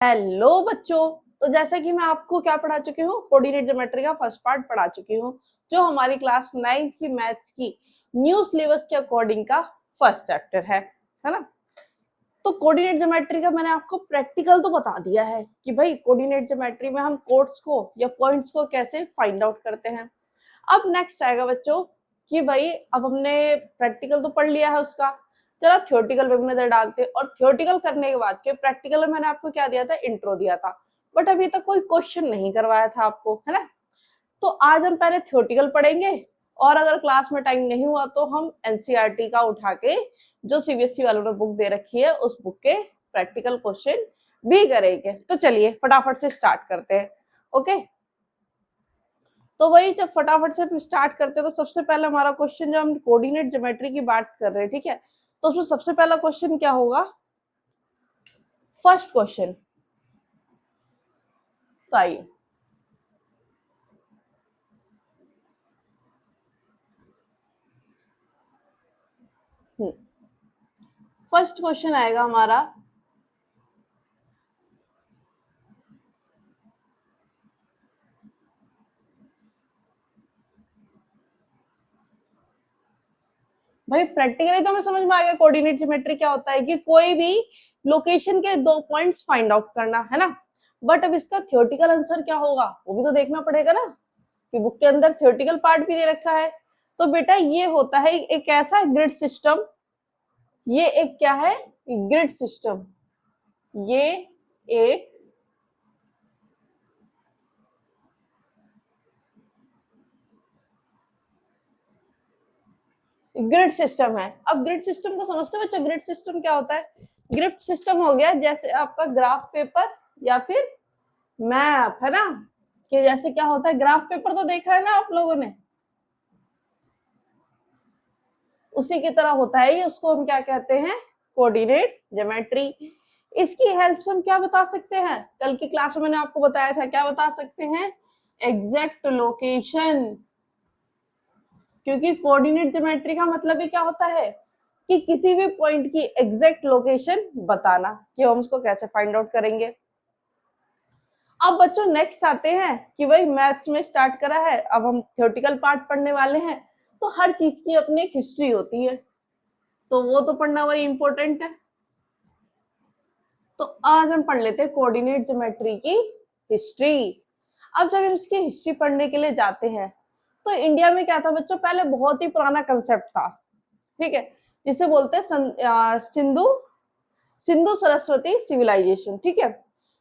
Hello बच्चों। तो जैसा कि मैं आपको क्या पढ़ा चुकी हूँ, कोऑर्डिनेट ज्योमेट्री का फर्स्ट पार्ट पढ़ा चुकी हूँ, जो हमारी क्लास 9 की मैथ्स की न्यू सिलेबस के अकॉर्डिंग का फर्स्ट चैप्टर है ना। तो कोऑर्डिनेट ज्योमेट्री का मैंने आपको प्रैक्टिकल तो बता दिया है कि भाई कोऑर्डिनेट ज्योमेट्री में हम कोड्स को या पॉइंट्स को कैसे फाइंड आउट करते हैं। अब नेक्स्ट आएगा बच्चों कि भाई अब हमने प्रैक्टिकल तो पढ़ लिया है उसका, चलो थ्योरेटिकल पे नजर डालते हैं। और थ्योरेटिकल करने के बाद के प्रैक्टिकल में मैंने आपको क्या दिया था, इंट्रो दिया था, बट अभी तक कोई क्वेश्चन नहीं करवाया था आपको, है ना। तो आज हम पहले थ्योरेटिकल पढ़ेंगे, और अगर क्लास में टाइम नहीं हुआ तो हम एनसीईआरटी का उठा के जो सीबीएसई वालों ने बुक दे रखी है उस बुक के प्रैक्टिकल क्वेश्चन भी करेंगे। तो चलिए फटाफट से स्टार्ट करते हैं। ओके, तो वही जब फटाफट से स्टार्ट करते हैं तो सबसे पहले हमारा क्वेश्चन, जब हम कोऑर्डिनेट ज्योमेट्री की बात कर रहे हैं, ठीक है, तो उसमें सबसे पहला क्वेश्चन क्या होगा, फर्स्ट क्वेश्चन। तो आइए, फर्स्ट क्वेश्चन आएगा हमारा, भाई प्रैक्टिकली तो हमें समझ में आ गया कोऑर्डिनेट ज्योमेट्री क्या होता है, कि कोई भी लोकेशन के दो पॉइंट्स फाइंड आउट करना, है ना। बट अब इसका थ्योरेटिकल आंसर क्या होगा वो भी तो देखना पड़ेगा ना, कि बुक के अंदर थ्योरेटिकल पार्ट भी दे रखा है। तो बेटा ये होता है एक ऐसा ग्रिड सिस्टम, ये एक क्या है, ग्रिड सिस्टम, ये एक ग्रिड सिस्टम है। अब ग्रिड सिस्टम को समझते हो बच्चों, ग्रिड सिस्टम क्या होता है। ग्रिड सिस्टम हो गया जैसे आपका ग्राफ पेपर या फिर मैप, है ना, कि जैसे क्या होता है, ग्राफ पेपर तो देखा है ना आप लोगों ने, उसी की तरह होता है ये, उसको हम क्या कहते हैं, कोऑर्डिनेट ज्योमेट्री। इसकी हेल्प से हम क्या बता सकते हैं, कल की क्लास में मैंने आपको बताया था, क्या बता सकते हैं, एग्जैक्ट लोकेशन। क्योंकि कोऑर्डिनेट ज्योमेट्री का मतलब ही क्या होता है, कि किसी भी पॉइंट की एग्जैक्ट लोकेशन बताना, कि हम उसको कैसे फाइंड आउट करेंगे। अब बच्चों नेक्स्ट आते हैं कि भाई मैथ्स में स्टार्ट करा है, अब हम थ्योरेटिकल पार्ट पढ़ने वाले हैं, तो हर चीज की अपनी एक हिस्ट्री होती है, तो वो तो पढ़ना वही इंपॉर्टेंट है। तो आज हम पढ़ लेते हैं कोऑर्डिनेट ज्योमेट्री की हिस्ट्री। अब जब हम इसकी हिस्ट्री पढ़ने के लिए जाते हैं, तो इंडिया में क्या था बच्चों, पहले बहुत ही पुराना कंसेप्ट था, ठीक है, जिसे बोलते हैं सिंधु सिंधु सरस्वती सिविलाइजेशन, ठीक है।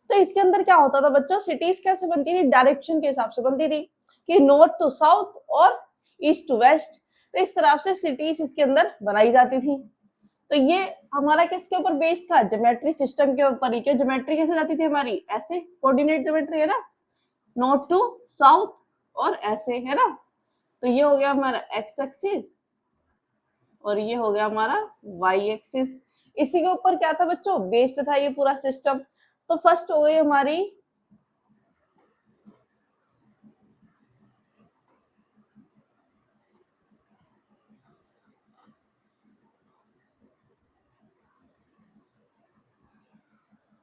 तो इसके अंदर क्या होता था बच्चों, सिटीज कैसे बनती थी, डायरेक्शन के हिसाब से बनती थी, कि नॉर्थ टू साउथ और ईस्ट टू वेस्ट, तो इस तरह से सिटीज इसके अंदर बनाई जाती थी। तो ये हमारा किसके ऊपर बेस्ड था, ज्योमेट्री सिस्टम के ऊपर ही। ज्योमेट्री कैसे जाती थी हमारी, ऐसे, कोऑर्डिनेट ज्योमेट्री है ना, नॉर्थ टू साउथ और ऐसे, है ना। तो ये हो गया हमारा एक्स एक्सिस और ये हो गया हमारा वाई एक्सिस। इसी के ऊपर क्या था बच्चों, बेस्ड था ये पूरा सिस्टम। तो फर्स्ट हो गई हमारी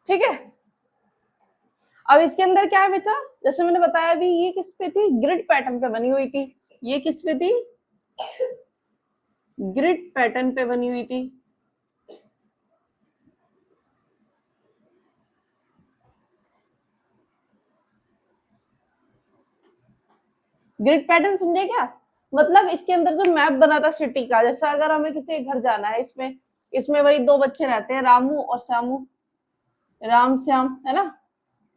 ठीक है। अब इसके अंदर क्या है बेटा, जैसे मैंने बताया अभी, ये किस पे थी, ग्रिड पैटर्न पे बनी हुई थी। ये किस पे थी, ग्रिड पैटर्न पे बनी हुई थी। ग्रिड पैटर्न समझे क्या, मतलब इसके अंदर जो मैप बना था सिटी का, जैसा अगर हमें किसी घर जाना है, इसमें इसमें वही दो बच्चे रहते हैं, रामू और श्यामू, राम श्याम, है ना।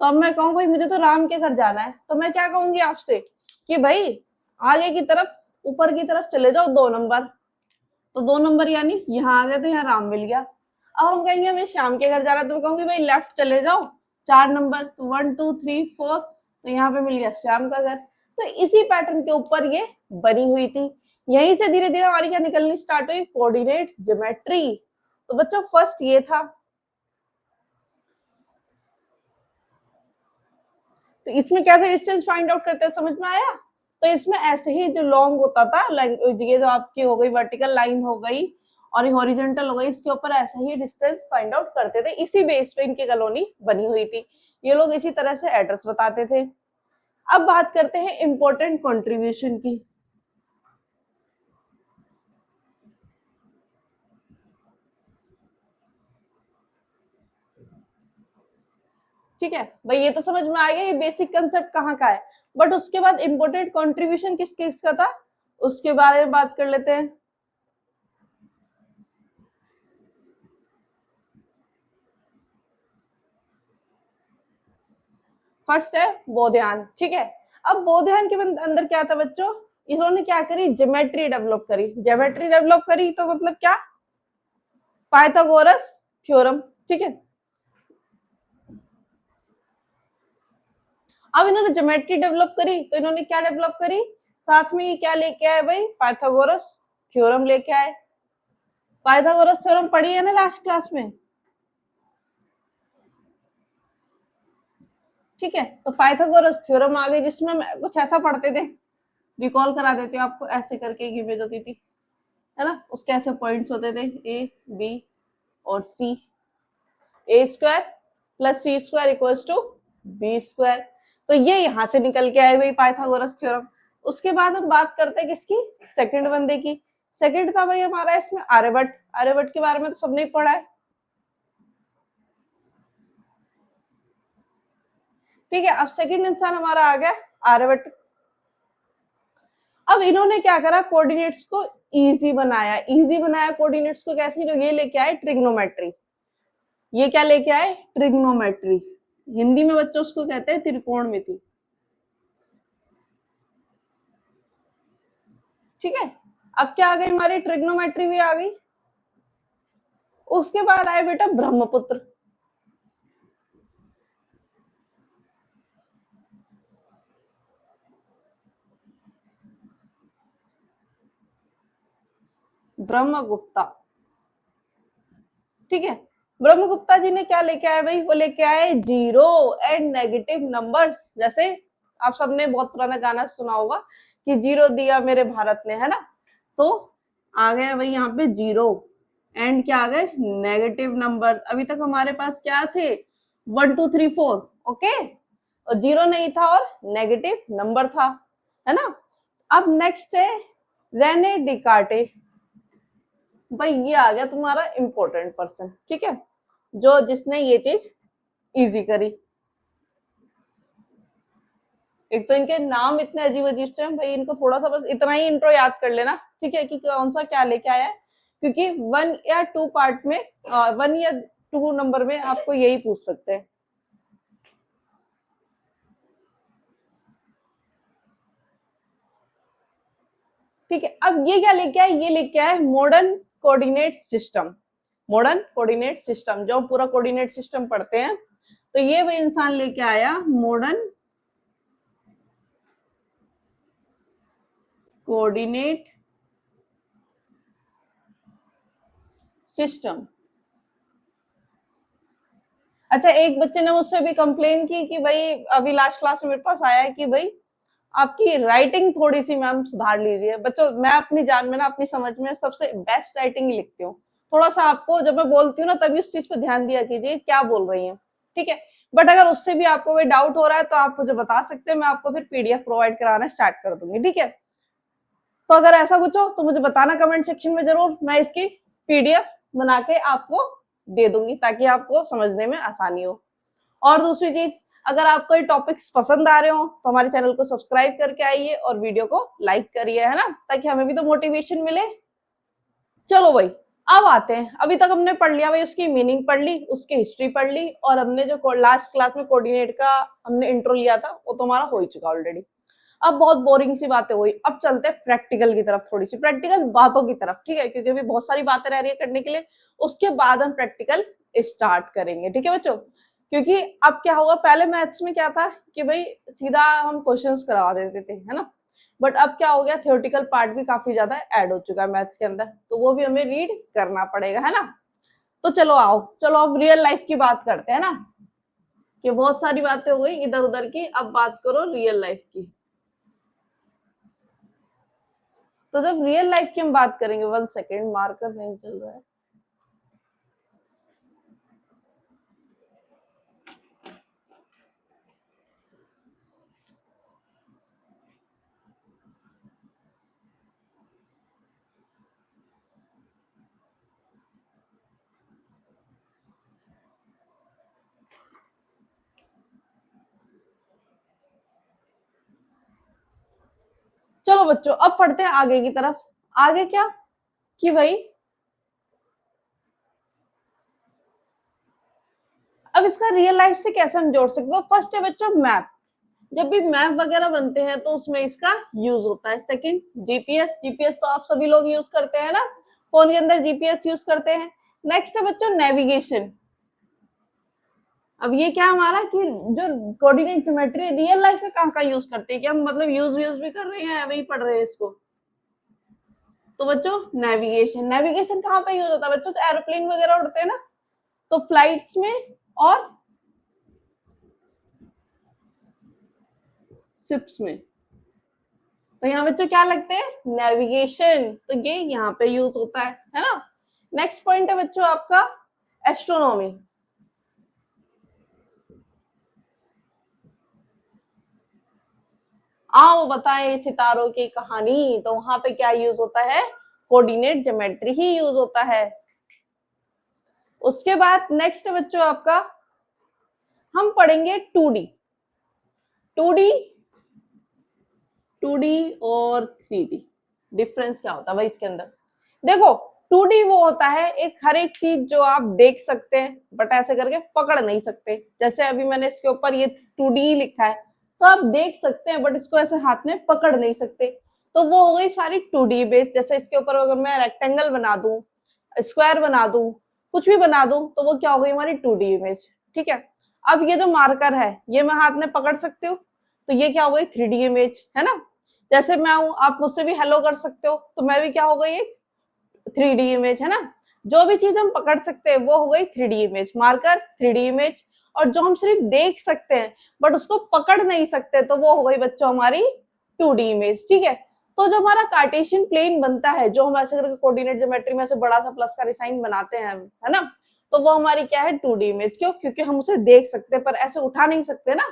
तो अब मैं कहूँ भाई मुझे तो राम के घर जाना है, तो मैं क्या कहूंगी आपसे, कि भाई आगे की तरफ, ऊपर की तरफ चले जाओ 2 नंबर, तो 2 नंबर यानी यहाँ आ गए, तो यहाँ राम मिल गया। अब हम कहेंगे हमें श्याम के घर जाना है, तो मैं कहूंगी भाई लेफ्ट चले जाओ 4 नंबर, तो 1 2 3 4, तो यहाँ पे मिल गया श्याम का घर। तो इसी पैटर्न के ऊपर ये बनी हुई थी। यहीं से धीरे धीरे हमारी क्या निकलनी स्टार्ट हुई, कोऑर्डिनेट ज्योमेट्री। तो बच्चों फर्स्ट ये था। तो इसमें कैसे डिस्टेंस फाइंड आउट करते हैं, समझ में आया। तो इसमें ऐसे ही जो लॉन्ग होता था, ये जो आपकी हो गई वर्टिकल लाइन हो गई, और ये हॉरिजॉन्टल हो गई, इसके ऊपर ऐसा ही डिस्टेंस फाइंड आउट करते थे। इसी बेस पे इनकी कॉलोनी बनी हुई थी। ये लोग इसी तरह से एड्रेस बताते थे। अब बात करते हैं इंपॉर्टेंट कंट्रीब्यूशन की। ठीक है भाई, ये तो समझ में आ गया ये बेसिक कंसेप्ट कहाँ का है। बट उसके बाद इंपॉर्टेंट कंट्रीब्यूशन किस किस का था उसके बारे में बात कर लेते हैं। फर्स्ट है बोधायन। ठीक है, अब बोधायन के अंदर क्या था बच्चों, इन्होंने क्या करी, ज्योमेट्री डेवलप करी। ज्योमेट्री डेवलप करी तो मतलब क्या, पाइथागोरस थ्योरम। ठीक है, अब इन्होंने ज्योमेट्री डेवलप करी तो इन्होंने क्या डेवलप करी, साथ में ये क्या लेके आए भाई, पाइथागोरस थ्योरम लेके आए। पाइथागोरस थ्योरम पढ़ी है ना लास्ट क्लास में। ठीक है, तो पाइथागोरस थ्योरम आ गई, जिसमें कुछ ऐसा पढ़ते थे, रिकॉल करा देते आपको, ऐसे करके एक इमेज होती थी, है ना, उसके ऐसे पॉइंट्स होते थे ए बी और C. A square plus C square equals to B square. तो ये यहां से निकल के आए भाई पाइथागोरस थ्योरम। उसके बाद हम बात करते हैं किसकी, सेकंड बंदे की। सेकंड था भाई हमारा इसमें आर्यभट्ट। आर्यभट्ट के बारे में तो सबने ही पढ़ा है। ठीक है, अब सेकंड इंसान हमारा आ गया आर्यभट्ट। अब इन्होंने क्या करा, कोऑर्डिनेट्स को इजी बनाया। इजी बनाया कोऑर्डिनेट्स को कैसे, तो ये लेके आए ट्रिग्नोमेट्री। ये क्या लेके आए, ट्रिग्नोमेट्री। हिंदी में बच्चों उसको कहते हैं त्रिकोणमिति। ठीक है, अब क्या आ गई हमारी, ट्रिग्नोमेट्री भी आ गई। उसके बाद आए बेटा ब्रह्मपुत्र। ब्रह्मगुप्ता। ठीक है, ब्रह्मगुप्ता जी ने क्या लेके आए भाई, वो लेके आए जीरो एंड नेगेटिव नंबर्स। जैसे आप सबने बहुत पुराना गाना सुना होगा कि जीरो दिया मेरे भारत ने, है ना, तो आ गया भाई यहाँ पे जीरो एंड क्या आ गए, नेगेटिव नंबर। अभी तक हमारे पास क्या थे, 1 2 3 4, ओके, और जीरो नहीं था और नेगेटिव नंबर था, है ना। अब नेक्स्ट है रेने डिकार्टे। भाई ये आ गया तुम्हारा इंपॉर्टेंट पर्सन। ठीक है, जो जिसने ये चीज इजी करी। एक तो इनके नाम इतने अजीब अजीब से हैं भाई, इनको थोड़ा सा बस इतना ही इंट्रो याद कर लेना। ठीक है, कि कौन सा क्या लेके आया है, क्योंकि 1 या 2 पार्ट में, 1 या 2 नंबर में आपको यही पूछ सकते हैं। ठीक है, अब ये क्या लेके आए, ये लेके आए modern coordinate system. Modern coordinate system, जो पूरा कोऑर्डिनेट सिस्टम पढ़ते हैं, तो ये भाई इंसान लेके आया मॉडर्न कोऑर्डिनेट सिस्टम। अच्छा, एक बच्चे ने मुझसे भी कंप्लेन की कि भाई अभी लास्ट क्लास में मेरे पास आया है कि भाई आपकी राइटिंग थोड़ी सी मैम सुधार लीजिए। बच्चों, मैं अपनी जान में ना, अपनी समझ में सबसे बेस्ट राइटिंग लिखती हूँ। थोड़ा सा आपको जब मैं बोलती हूँ ना, तभी उस चीज पे ध्यान दिया कीजिए क्या बोल रही है। ठीक है, बट अगर उससे भी आपको कोई डाउट हो रहा है तो आप मुझे बता सकते हैं, मैं आपको फिर पीडीएफ प्रोवाइड कराना स्टार्ट कर दूंगी। ठीक है, तो अगर ऐसा कुछ हो तो मुझे बताना कमेंट सेक्शन में जरूर, मैं इसकी पीडीएफ बना के आपको दे दूंगी ताकि आपको समझने में आसानी हो। और दूसरी चीज, अगर आपको ये टॉपिक्स पसंद आ रहे हो तो हमारे चैनल को सब्सक्राइब करके आइए और वीडियो को लाइक करिए, है ना, ताकि हमें भी तो मोटिवेशन मिले। चलो भाई, अब आते हैं, अभी तक हमने पढ़ लिया भाई, उसकी मीनिंग पढ़ ली, उसकी हिस्ट्री पढ़ ली, और हमने जो लास्ट क्लास में कोऑर्डिनेट का हमने इंट्रो लिया था वो तो हमारा हो ही चुका ऑलरेडी। अब बहुत बोरिंग सी बातें हुई, अब चलते हैं प्रैक्टिकल की तरफ, थोड़ी सी प्रैक्टिकल बातों की तरफ। ठीक है, क्योंकि अभी बहुत सारी बातें रह रही है करने के लिए, उसके बाद हम प्रैक्टिकल स्टार्ट करेंगे। ठीक है बच्चों, क्योंकि अब क्या होगा, पहले मैथ्स में क्या था कि भाई सीधा हम क्वेश्चंस करवा देते थे, है ना, बट अब क्या हो गया, थियोरेटिकल पार्ट भी काफी ज्यादा ऐड हो चुका है मैथ्स के अंदर, तो वो भी हमें रीड करना पड़ेगा, है ना। तो चलो आओ, चलो अब रियल लाइफ की बात करते हैं ना, कि बहुत सारी बातें हो गई इधर उधर की, अब बात करो रियल लाइफ की। तो जब रियल लाइफ की हम बात करेंगे, 1 सेकेंड, मार्कर नहीं चल रहा है। चलो बच्चों, अब पढ़ते हैं आगे की तरफ। आगे क्या कि भाई अब इसका रियल लाइफ से कैसे हम जोड़ सकते हो। फर्स्ट है बच्चों मैप। जब भी मैप वगैरह बनते हैं तो उसमें इसका यूज होता है। Second GPS. जीपीएस तो आप सभी लोग यूज करते हैं ना, फोन के अंदर जीपीएस यूज करते हैं। नेक्स्ट है बच्चों नेविगेशन। अब ये क्या हमारा कि जो कोऑर्डिनेट ज्योमेट्री रियल लाइफ में कहाँ यूज करते हैं, कि हम मतलब यूज भी कर रहे हैं, वही पढ़ रहे हैं इसको। तो बच्चों नेविगेशन, नेविगेशन कहाँ पे यूज होता है बच्चों, तो एरोप्लेन वगैरह उड़ते हैं ना, तो फ्लाइट्स में और शिप्स में। तो यहाँ बच्चों क्या लगते हैं, नेविगेशन, तो ये यहाँ पे यूज होता है ना। नेक्स्ट पॉइंट है बच्चों आपका एस्ट्रोनॉमी। आओ बताएं सितारों की कहानी, तो वहां पे क्या यूज होता है, कोऑर्डिनेट ज्योमेट्री ही यूज होता है। उसके बाद नेक्स्ट है बच्चों आपका, हम पढ़ेंगे 2D। 2D 2D और 3D डिफरेंस क्या होता है भाई इसके अंदर। देखो 2D वो होता है एक हर एक चीज जो आप देख सकते हैं बट ऐसे करके पकड़ नहीं सकते। जैसे अभी मैंने इसके ऊपर ये 2D लिखा है, तो आप देख सकते हैं बट इसको ऐसे हाथ में पकड़ नहीं सकते। तो वो हो गई सारी 2D बेस्ड। जैसे इसके ऊपर अगर मैं रेक्टेंगल बना दूं, स्क्वायर बना दूं, कुछ भी बना दूं, तो वो क्या हो गई हमारी 2D इमेज। ठीक है। अब ये जो मार्कर है ये मैं हाथ में पकड़ सकती हूँ, तो ये क्या हो गई 3D इमेज, है ना। जैसे मैं हूं, आप मुझसे भी हेलो कर सकते हो, तो मैं भी क्या हो गई एक 3D इमेज, है ना। जो भी चीज हम पकड़ सकते हैं वो हो गई 3D image, marker 3D image. और जो हम सिर्फ देख सकते हैं बट उसको पकड़ नहीं सकते, तो वो हो गई बच्चों हमारी 2D इमेज। ठीक है। तो जो हमारा कार्टेशियन प्लेन बनता है, जो हम ऐसे करके कोऑर्डिनेट ज्योमेट्री में से बड़ा सा प्लस का साइन बनाते हैं, है ना, तो वो हमारी क्या है 2D इमेज। क्यों, क्योंकि हम उसे देख सकते हैं पर ऐसे उठा नहीं सकते ना,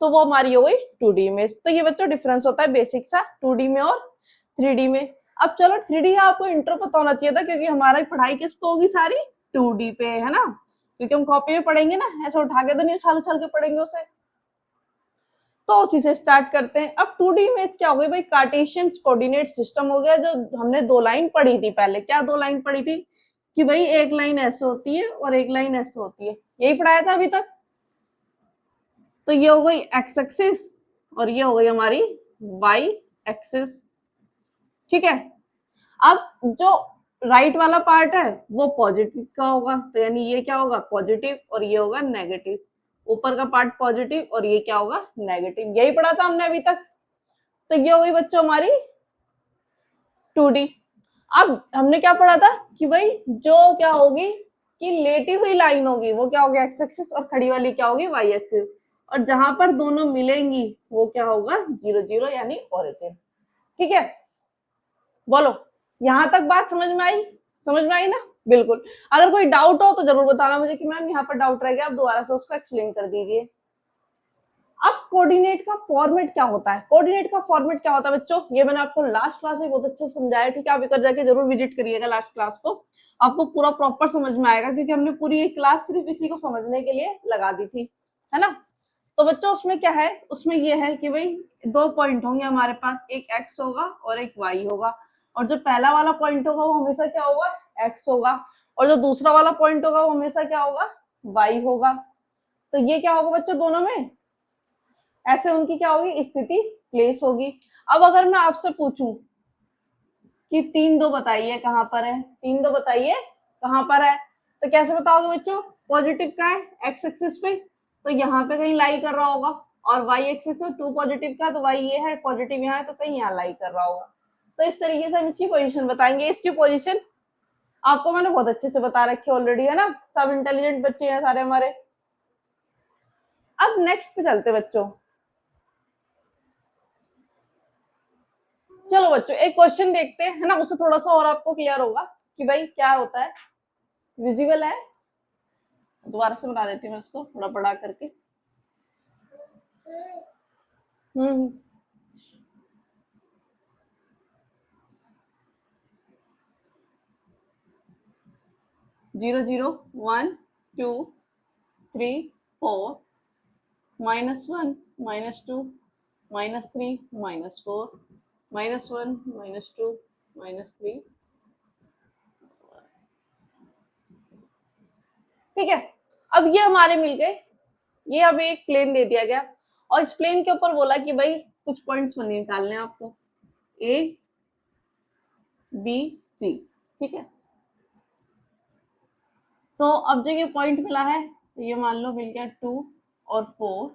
तो वो हमारी हो गई 2D इमेज। तो ये बच्चों डिफरेंस होता है बेसिक सा 2D में और 3D में। अब चलो 3D का आपको इंट्रो पता होना चाहिए था, क्योंकि हमारी पढ़ाई किस पे होगी, सारी 2D पे, है ना। क्योंकि हम कॉपी में पढ़ेंगे ना, ऐसे उठा के तो नहीं उछाल उछाल के पढ़ेंगे उसे। तो उसी से स्टार्ट करते हैं। अब 2D इमेज क्या हो गई भाई, कार्टेशियन कोऑर्डिनेट सिस्टम हो गया। जो हमने 2 लाइन पढ़ी थी पहले, क्या 2 लाइन पढ़ी थी कि भाई एक लाइन ऐसे होती है और एक लाइन ऐसे होती है, यही पढ़ाया था अभी तक। तो ये हो गई एक्स एक्सिस और ये हो गई हमारी वाई एक्सिस। ठीक है। अब जो राइट वाला पार्ट है वो पॉजिटिव का होगा, तो यानी ये क्या होगा पॉजिटिव और ये होगा नेगेटिव। ऊपर का पार्ट पॉजिटिव और ये क्या होगा नेगेटिव, यही पढ़ा था हमने अभी तक। तो ये हो गई बच्चों हमारी 2D। अब हमने क्या पढ़ा था कि भाई जो क्या होगी कि लेटी हुई लाइन होगी वो क्या होगी एक्स एक्सिस और खड़ी वाली क्या होगी वाई एक्सिस, और जहां पर दोनों मिलेंगी वो क्या होगा 0 0 यानी ओरिजिन। ठीक है। बोलो यहां तक बात समझ में आई, समझ में आई ना। बिल्कुल। अगर कोई डाउट हो तो जरूर बताना मुझे कि मैम यहाँ पर डाउट रह गया, आप दोबारा से उसको एक्सप्लेन कर दीजिए। अब कोऑर्डिनेट का फॉर्मेट क्या होता है, कोऑर्डिनेट का फॉर्मेट क्या होता है बच्चों, ये मैंने आपको लास्ट क्लास में बहुत अच्छे से समझाया। ठीक है, आप एक बार जाके जरूर विजिट करिएगा लास्ट क्लास को, आपको पूरा प्रॉपर समझ में आएगा, क्योंकि हमने पूरी एक क्लास सिर्फ इसी को समझने के लिए लगा दी थी, है ना। तो बच्चों उसमें क्या है, उसमें ये है कि भाई 2 पॉइंट होंगे हमारे पास, एक एक्स होगा और एक वाई होगा। और जो पहला वाला पॉइंट होगा वो हमेशा क्या होगा एक्स होगा, और जो दूसरा वाला पॉइंट होगा वो हमेशा क्या होगा वाई होगा। तो ये क्या होगा बच्चों दोनों में ऐसे उनकी क्या होगी स्थिति प्लेस होगी। अब अगर मैं आपसे पूछूं कि 3 2 बताइए कहां पर है, 3 2 बताइए कहां पर है, तो कैसे बताओगे बच्चों, पॉजिटिव का है एक्स एक्सिस पे, तो यहाँ पे कहीं लाई कर रहा होगा, और वाई एक्सिस में 2 पॉजिटिव का, तो वाई ये है पॉजिटिव यहाँ है तो कहीं यहाँ लाई कर रहा होगा। तो इस तरीके से हम इसकी पोजीशन बताएंगे। इसकी पोजीशन आपको मैंने बहुत अच्छे से बता रखी ऑलरेडी, है ना, सब इंटेलिजेंट बच्चे हैं सारे हमारे। अब नेक्स्ट पे चलते बच्चों। चलो बच्चों एक क्वेश्चन देखते हैं, है ना, उससे थोड़ा सा और आपको क्लियर होगा कि भाई क्या होता है। विजिबल है, दोबारा से बना देती हूँ मैं इसको थोड़ा बड़ा करके। हम्म 0 0 1 2 3 4 -1 -2 -3 -4 -1 -2 -3। ठीक है, अब ये हमारे मिल गए, ये हमें एक प्लेन दे दिया गया और इस प्लेन के ऊपर बोला कि भाई कुछ पॉइंट्स बने निकालने हैं आपको, ए बी सी। ठीक है, तो अब जो ये पॉइंट मिला है तो ये मान लो मिल गया 2 और 4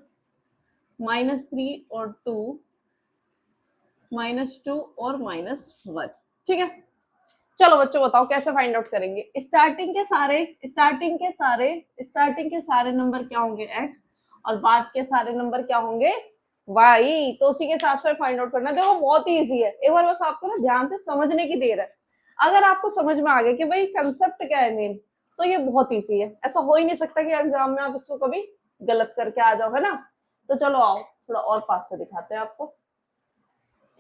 -3 और 2 -2 और -1। ठीक है, चलो बच्चों बताओ कैसे फाइंड आउट करेंगे। स्टार्टिंग के सारे नंबर क्या होंगे x और बाद के सारे नंबर क्या होंगे y, तो उसी के हिसाब से फाइंड आउट करना। देखो बहुत ही इजी है, एक बार बस आपको ना ध्यान से समझने की देर है। अगर आपको समझ में आ गया कि भाई कंसेप्ट क्या है मेन, तो ये बहुत इजी है। ऐसा हो ही नहीं सकता कि एग्जाम में आप इसको कभी गलत करके आ जाओ, है ना। तो चलो आओ थोड़ा और पास से दिखाते हैं आपको।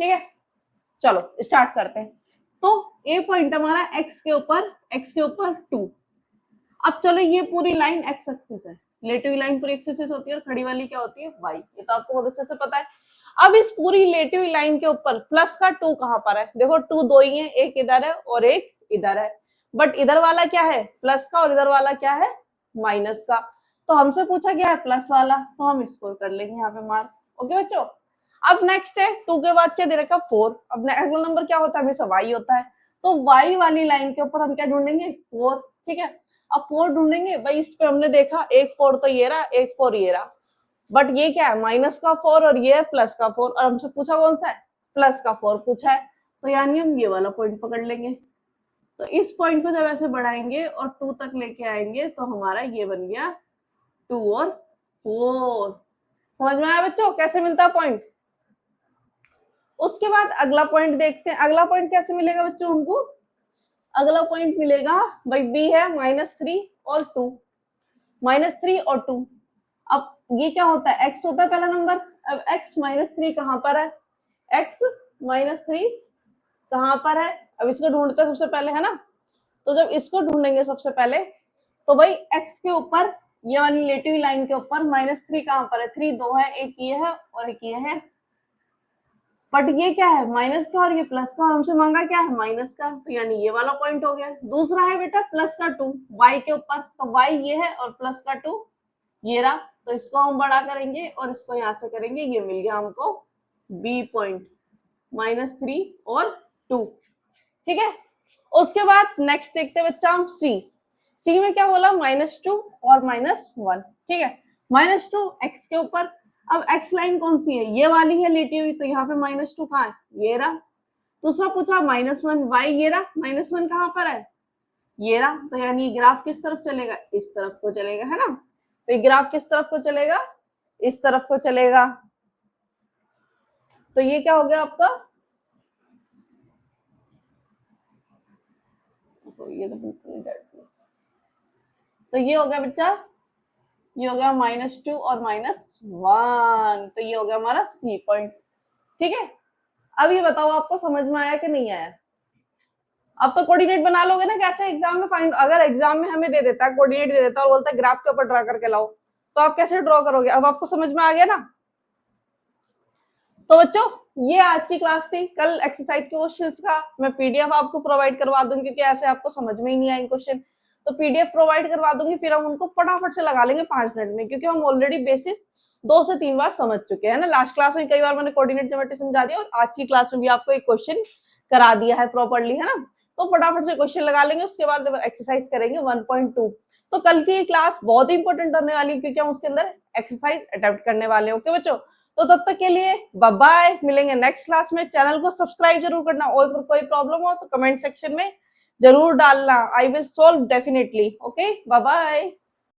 ठीक है, चलो स्टार्ट करते हैं। तो ए पॉइंट हमारा x के ऊपर 2। अब चलो ये पूरी लाइन x एक्सिस है, लेटिव लाइन पूरी x एक्सिस होती है और खड़ी वाली क्या होती है y, ये तो आपको बहुत अच्छे से पता है। अब इस पूरी लेटिव लाइन के ऊपर प्लस का 2 कहां पर है, देखो 2 दो ही है, एक इधर है और एक इधर है, बट इधर वाला क्या है प्लस का और इधर वाला क्या है माइनस का। तो हमसे पूछा गया है प्लस वाला, तो हम स्कोर कर लेंगे यहाँ पे मार्क। ओके बच्चों, अब नेक्स्ट है 2 के बाद क्या दे रखा 4। अब अगला नंबर क्या होता है, हमेशा y होता है, तो y वाली लाइन के ऊपर हम क्या ढूंढेंगे 4। ठीक है, अब 4 ढूंढेंगे भाई, इस पे हमने देखा एक 4 तो ये रहा, एक 4 ये रहा, बट ये क्या है माइनस का 4 और ये है प्लस का 4, और हमसे पूछा कौन सा है प्लस का 4 पूछा है, तो यानी हम ये वाला पॉइंट पकड़ लेंगे। तो इस पॉइंट को जब ऐसे बढ़ाएंगे और 2 तक लेके आएंगे तो हमारा ये बन गया 2 और 4। समझ में आया बच्चों कैसे मिलता है पॉइंट। उसके बाद अगला पॉइंट देखते हैं, अगला पॉइंट कैसे मिलेगा बच्चों उनको। अगला पॉइंट मिलेगा भाई बी है -3 और 2, -3 और 2। अब ये क्या होता है x होता है पहला नंबर। अब x -3 कहां पर है, x -3 कहां पर है, अब इसको ढूंढते सबसे पहले, है ना। तो जब इसको ढूंढेंगे सबसे पहले तो भाई x के ऊपर ये वाली लेटिव लाइन के ऊपर -3 कहां पर है, 3 दो है, एक ये है और एक ये है, बट ये क्या है माइनस का और ये प्लस का, और हमसे मांगा क्या है माइनस का, तो यानी ये वाला पॉइंट हो गया। दूसरा है बेटा प्लस का 2 y के ऊपर, तो y ये है और प्लस का 2 ये रहा, तो इसको हम बड़ा करेंगे और इसको यहां से करेंगे, ये मिल गया हमको b पॉइंट -3 और 2। ठीक है, उसके बाद नेक्स्ट देखते हैं बच्चा हम सी में क्या बोला -2 और -1। ठीक है, -2 x के ऊपर, अब x लाइन कौन सी है ये वाली है लेटी हुई, तो यहाँ पे -2 कहाँ है ये रहा। दूसरा पूछा -1 y, ये रहा, -1 कहाँ पर है ये रहा, तो यानी ग्राफ किस तरफ चलेगा इस तरफ को चलेगा, है ना। तो ये ग्राफ किस तरफ को चलेगा इस तरफ को चलेगा, तो ये क्या हो गया आपका, ये तो ये हो गया बच्चा, ये हो गया -2 और -1, तो ये हो गया हमारा सी पॉइंट। ठीक है, अब ये बताओ आपको समझ में आया कि नहीं आया। अब तो कोऑर्डिनेट बना लोगे ना कैसे एग्जाम में फाइंड, अगर एग्जाम में हमें दे देता है कोऑर्डिनेट दे देता है और बोलता है ग्राफ के ऊपर ड्रा करके लाओ, तो आप कैसे ड्रॉ करोगे। अब आपको समझ में आ गया ना। तो बच्चों ये आज की क्लास थी, कल एक्सरसाइज के क्वेश्चंस का मैं पीडीएफ आपको प्रोवाइड करवा दूंगी, क्योंकि ऐसे आपको समझ में ही नहीं आए क्वेश्चन, तो पीडीएफ प्रोवाइड करवा दूंगी, फिर हम उनको फटाफट से लगा लेंगे 5 मिनट में, क्योंकि हम ऑलरेडी बेसिस 2 से 3 बार समझ चुके हैं ना। लास्ट क्लास में कई बार मैंने कोऑर्डिनेट ज्योमेट्री समझा दिया और आज की क्लास में भी आपको एक क्वेश्चन करा दिया है प्रॉपर्ली, है ना। तो फटाफट से क्वेश्चन लगा लेंगे, उसके बाद एक्सरसाइज करेंगे 1.2। तो कल की क्लास बहुत ही इंपॉर्टेंट होने वाली है, क्योंकि हम उसके अंदर एक्सरसाइज अटेम्प्ट करने वाले हैं। ओके बच्चों, तो तब तक के लिए बाय बाय, मिलेंगे नेक्स्ट क्लास में। चैनल को सब्सक्राइब जरूर करना, और कोई प्रॉब्लम हो तो कमेंट सेक्शन में जरूर डालना, I will solve definitely. Okay, bye bye.